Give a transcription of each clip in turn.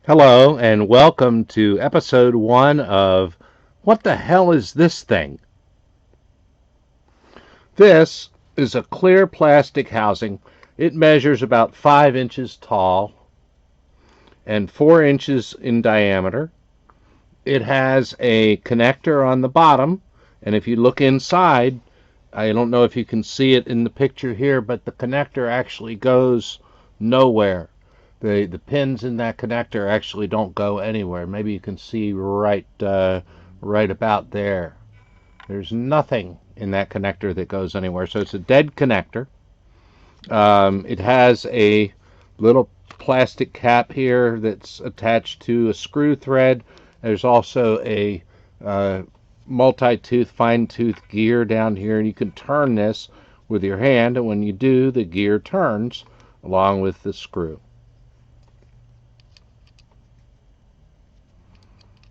Hello, and welcome to episode 1 of What the Hell is This Thing? This is a clear plastic housing. It measures about 5 inches tall and 4 inches in diameter. It has a connector on the bottom, and if you look inside, I don't know if you can see it in the picture here, but the connector actually goes nowhere. The pins in that connector actually don't go anywhere. Maybe you can see right about there. There's nothing in that connector that goes anywhere. So it's a dead connector. It has a little plastic cap here that's attached to a screw thread. There's also a multi-tooth, fine-tooth gear down here, and you can turn this with your hand, and when you do, the gear turns along with the screw.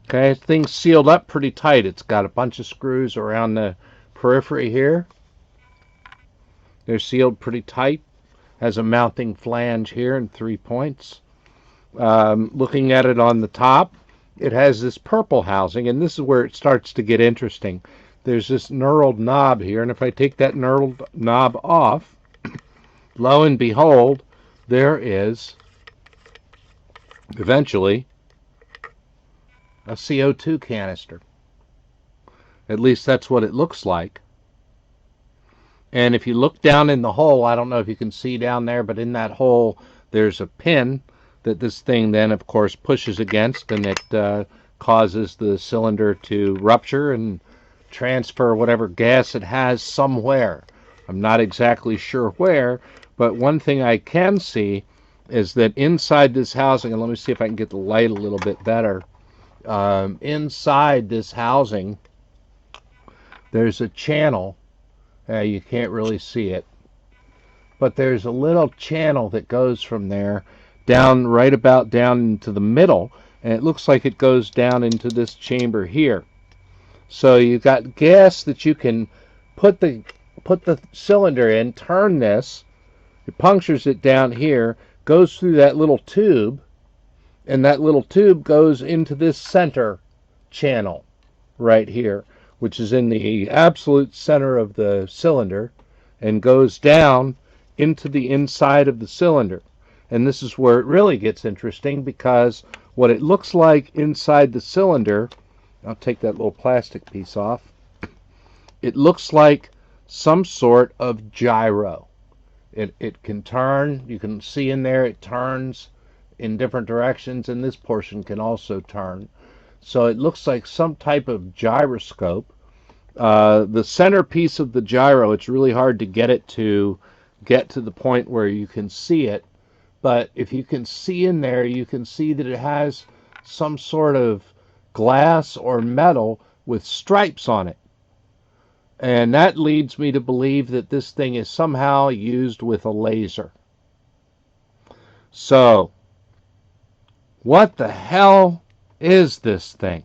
Okay, this thing's sealed up pretty tight. It's got a bunch of screws around the periphery here. They're sealed pretty tight. Has a mounting flange here and 3 points. Looking at it on the top, it has this purple housing, and this is where it starts to get interesting. There's this knurled knob here, and if I take that knurled knob off, lo and behold, there is eventually a CO2 canister. At least that's what it looks like. And if you look down in the hole, I don't know if you can see down there, but in that hole there's a pin that this thing then, of course, pushes against, and it causes the cylinder to rupture and transfer whatever gas it has somewhere. I'm not exactly sure where, but one thing I can see is that inside this housing, and let me see if I can get the light a little bit better. Inside this housing, there's a channel. You can't really see it, but there's a little channel that goes from there down, right about down into the middle, and it looks like it goes down into this chamber here. So you've got gas that you can put the cylinder in, turn this, it punctures it down here, goes through that little tube, and that little tube goes into this center channel right here, which is in the absolute center of the cylinder, and goes down into the inside of the cylinder. And this is where it really gets interesting, because what it looks like inside the cylinder, I'll take that little plastic piece off, it looks like some sort of gyro. It can turn, you can see in there it turns in different directions, and this portion can also turn. So it looks like some type of gyroscope. The centerpiece of the gyro, it's really hard to get it to get to the point where you can see it, but if you can see in there, you can see that it has some sort of glass or metal with stripes on it. And that leads me to believe that this thing is somehow used with a laser. So, what the hell is this thing?